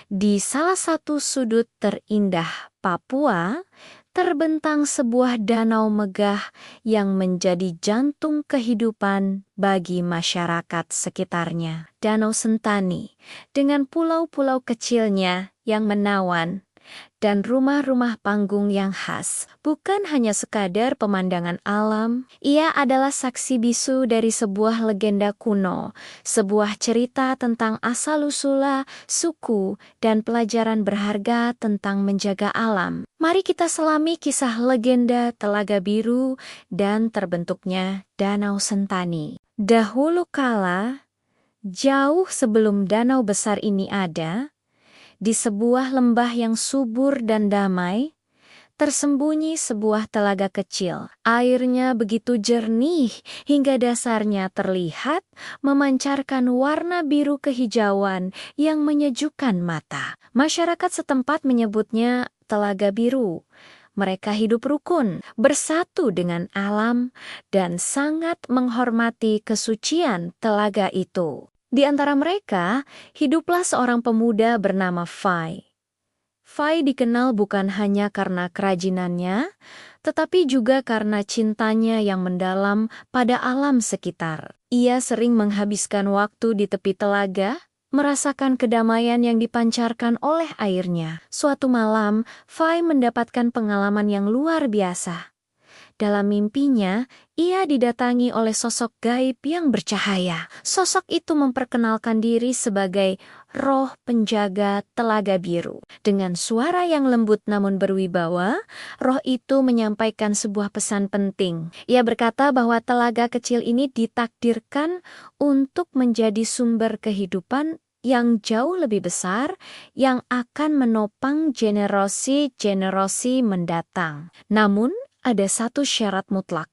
Di salah satu sudut terindah Papua, terbentang sebuah danau megah yang menjadi jantung kehidupan bagi masyarakat sekitarnya. Danau Sentani, dengan pulau-pulau kecilnya yang menawan, dan rumah-rumah panggung yang khas. Bukan hanya sekadar pemandangan alam, ia adalah saksi bisu dari sebuah legenda kuno, sebuah cerita tentang asal-usula, suku, dan pelajaran berharga tentang menjaga alam. Mari kita selami kisah legenda Telaga Biru dan terbentuknya Danau Sentani. Dahulu kala, jauh sebelum danau besar ini ada, di sebuah lembah yang subur dan damai, tersembunyi sebuah telaga kecil. Airnya begitu jernih hingga dasarnya terlihat memancarkan warna biru kehijauan yang menyejukkan mata. Masyarakat setempat menyebutnya Telaga Biru. Mereka hidup rukun, bersatu dengan alam, dan sangat menghormati kesucian telaga itu. Di antara mereka, hiduplah seorang pemuda bernama Fai. Fai dikenal bukan hanya karena kerajinannya, tetapi juga karena cintanya yang mendalam pada alam sekitar. Ia sering menghabiskan waktu di tepi telaga, merasakan kedamaian yang dipancarkan oleh airnya. Suatu malam, Fai mendapatkan pengalaman yang luar biasa. Dalam mimpinya, ia didatangi oleh sosok gaib yang bercahaya. Sosok itu memperkenalkan diri sebagai roh penjaga Telaga Biru. Dengan suara yang lembut namun berwibawa, roh itu menyampaikan sebuah pesan penting. Ia berkata bahwa telaga kecil ini ditakdirkan untuk menjadi sumber kehidupan yang jauh lebih besar yang akan menopang generasi-generasi mendatang. Namun, ada satu syarat mutlak.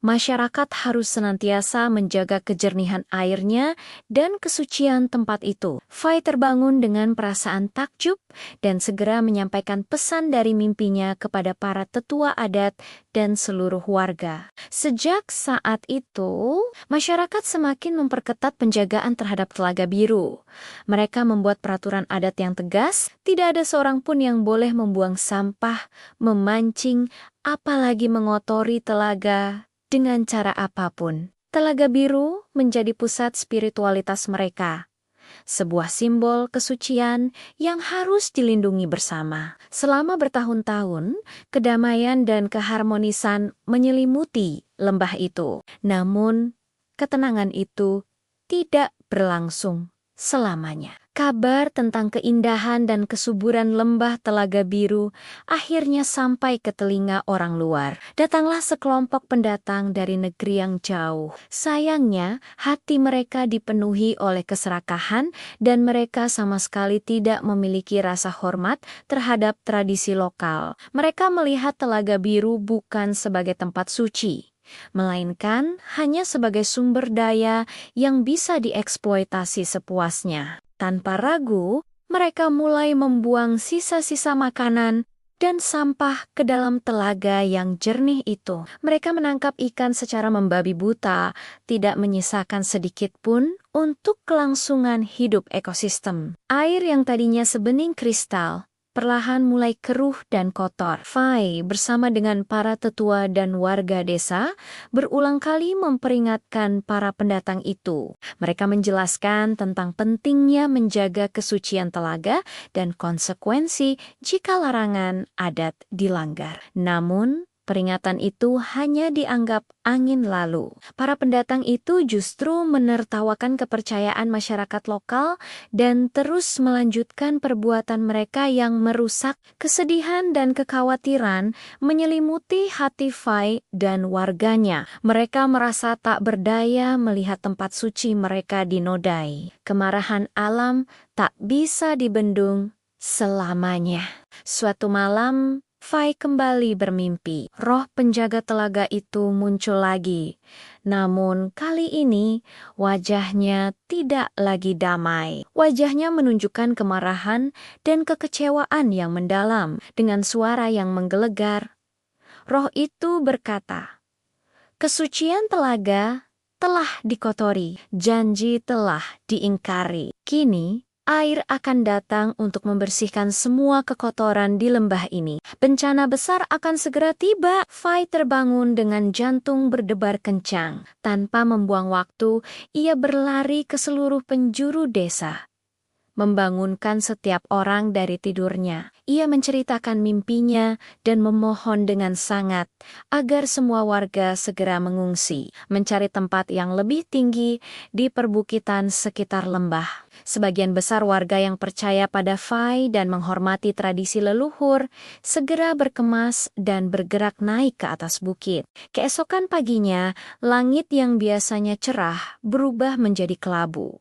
Masyarakat harus senantiasa menjaga kejernihan airnya dan kesucian tempat itu. Fai terbangun dengan perasaan takjub dan segera menyampaikan pesan dari mimpinya kepada para tetua adat dan seluruh warga. Sejak saat itu, masyarakat semakin memperketat penjagaan terhadap Telaga Biru. Mereka membuat peraturan adat yang tegas, tidak ada seorang pun yang boleh membuang sampah, memancing, apalagi mengotori telaga dengan cara apapun. Telaga Biru menjadi pusat spiritualitas mereka, sebuah simbol kesucian yang harus dilindungi bersama. Selama bertahun-tahun, kedamaian dan keharmonisan menyelimuti lembah itu. Namun, ketenangan itu tidak berlangsung selamanya. Kabar tentang keindahan dan kesuburan lembah Telaga Biru akhirnya sampai ke telinga orang luar. Datanglah sekelompok pendatang dari negeri yang jauh. Sayangnya, hati mereka dipenuhi oleh keserakahan dan mereka sama sekali tidak memiliki rasa hormat terhadap tradisi lokal. Mereka melihat Telaga Biru bukan sebagai tempat suci, melainkan hanya sebagai sumber daya yang bisa dieksploitasi sepuasnya. Tanpa ragu, mereka mulai membuang sisa-sisa makanan dan sampah ke dalam telaga yang jernih itu. Mereka menangkap ikan secara membabi buta, tidak menyisakan sedikit pun untuk kelangsungan hidup ekosistem. Air yang tadinya sebening kristal perlahan mulai keruh dan kotor. Fai bersama dengan para tetua dan warga desa berulang kali memperingatkan para pendatang itu. Mereka menjelaskan tentang pentingnya menjaga kesucian telaga dan konsekuensi jika larangan adat dilanggar. Namun, peringatan itu hanya dianggap angin lalu. Para pendatang itu justru menertawakan kepercayaan masyarakat lokal dan terus melanjutkan perbuatan mereka yang merusak. Kesedihan dan kekhawatiran menyelimuti hati Fai dan warganya. Mereka merasa tak berdaya melihat tempat suci mereka dinodai. Kemarahan alam tak bisa dibendung selamanya. Suatu malam, Fai kembali bermimpi. Roh penjaga telaga itu muncul lagi. Namun kali ini wajahnya tidak lagi damai. Wajahnya menunjukkan kemarahan dan kekecewaan yang mendalam. Dengan suara yang menggelegar, roh itu berkata, "Kesucian telaga telah dikotori, janji telah diingkari. Kini Air akan datang untuk membersihkan semua kekotoran di lembah ini. Bencana besar akan segera tiba. Fai terbangun dengan jantung berdebar kencang. Tanpa membuang waktu, ia berlari ke seluruh penjuru desa, membangunkan setiap orang dari tidurnya. Ia menceritakan mimpinya dan memohon dengan sangat agar semua warga segera mengungsi, mencari tempat yang lebih tinggi di perbukitan sekitar lembah. Sebagian besar warga yang percaya pada Fai dan menghormati tradisi leluhur segera berkemas dan bergerak naik ke atas bukit. Keesokan paginya, langit yang biasanya cerah berubah menjadi kelabu.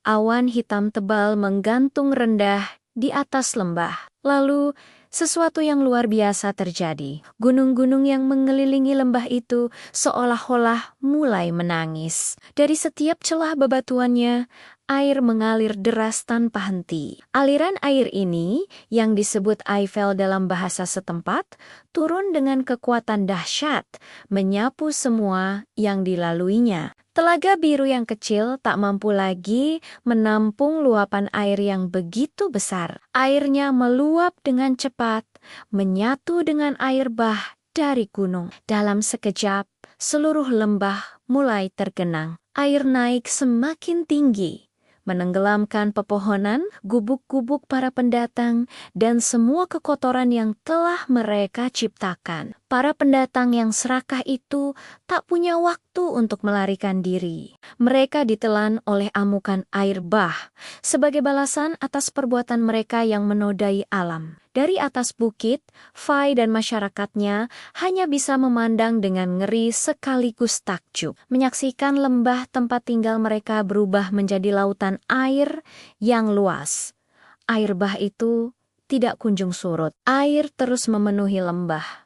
Awan hitam tebal menggantung rendah di atas lembah. Lalu, sesuatu yang luar biasa terjadi. Gunung-gunung yang mengelilingi lembah itu seolah-olah mulai menangis. Dari setiap celah bebatuannya, air mengalir deras tanpa henti. Aliran air ini, yang disebut Eiffel dalam bahasa setempat, turun dengan kekuatan dahsyat, menyapu semua yang dilaluinya. Telaga biru yang kecil tak mampu lagi menampung luapan air yang begitu besar. Airnya meluap dengan cepat, menyatu dengan air bah dari gunung. Dalam sekejap, seluruh lembah mulai tergenang. Air naik semakin tinggi, menenggelamkan pepohonan, gubuk-gubuk para pendatang, dan semua kekotoran yang telah mereka ciptakan. Para pendatang yang serakah itu tak punya waktu untuk melarikan diri. Mereka ditelan oleh amukan air bah sebagai balasan atas perbuatan mereka yang menodai alam. Dari atas bukit, Fai dan masyarakatnya hanya bisa memandang dengan ngeri sekaligus takjub, menyaksikan lembah tempat tinggal mereka berubah menjadi lautan air yang luas. Air bah itu tidak kunjung surut. Air terus memenuhi lembah,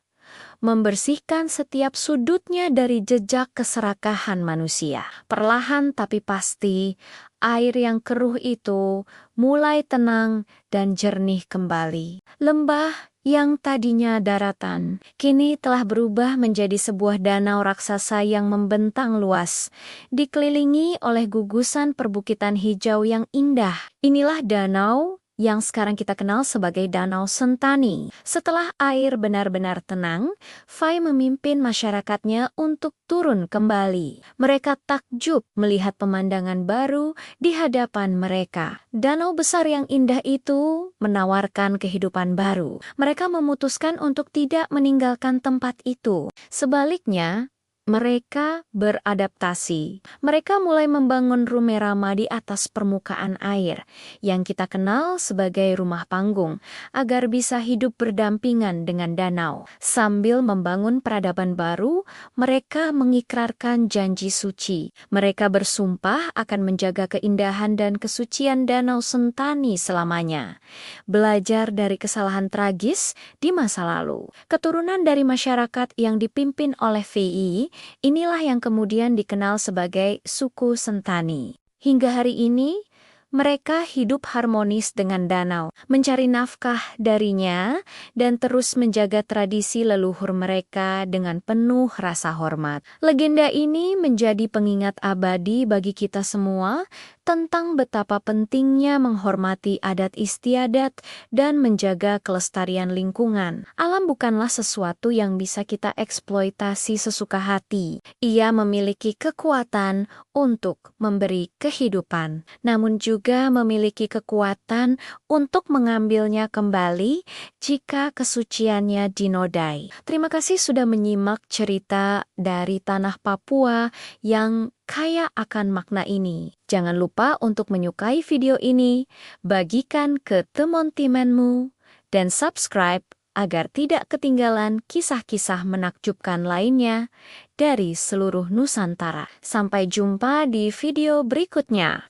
membersihkan setiap sudutnya dari jejak keserakahan manusia. Perlahan tapi pasti, air yang keruh itu mulai tenang dan jernih kembali. Lembah yang tadinya daratan, kini telah berubah menjadi sebuah danau raksasa yang membentang luas, dikelilingi oleh gugusan perbukitan hijau yang indah. Inilah danau yang sekarang kita kenal sebagai Danau Sentani. Setelah air benar-benar tenang, Fai memimpin masyarakatnya untuk turun kembali. Mereka takjub melihat pemandangan baru di hadapan mereka. Danau besar yang indah itu menawarkan kehidupan baru. Mereka memutuskan untuk tidak meninggalkan tempat itu. Sebaliknya, mereka beradaptasi. Mereka mulai membangun rumerama di atas permukaan air, yang kita kenal sebagai rumah panggung, agar bisa hidup berdampingan dengan danau. Sambil membangun peradaban baru, mereka mengikrarkan janji suci. Mereka bersumpah akan menjaga keindahan dan kesucian Danau Sentani selamanya. Belajar dari kesalahan tragis di masa lalu. Keturunan dari masyarakat yang dipimpin oleh VI, inilah yang kemudian dikenal sebagai suku Sentani. Hingga hari ini, mereka hidup harmonis dengan danau, mencari nafkah darinya, dan terus menjaga tradisi leluhur mereka dengan penuh rasa hormat. Legenda ini menjadi pengingat abadi bagi kita semua tentang betapa pentingnya menghormati adat istiadat dan menjaga kelestarian lingkungan. Alam bukanlah sesuatu yang bisa kita eksploitasi sesuka hati. Ia memiliki kekuatan untuk memberi kehidupan, namun juga memiliki kekuatan untuk mengambilnya kembali jika kesuciannya dinodai. Terima kasih sudah menyimak cerita dari tanah Papua yang kaya akan makna ini. Jangan lupa untuk menyukai video ini, bagikan ke teman-temanmu, dan subscribe agar tidak ketinggalan kisah-kisah menakjubkan lainnya dari seluruh Nusantara. Sampai jumpa di video berikutnya.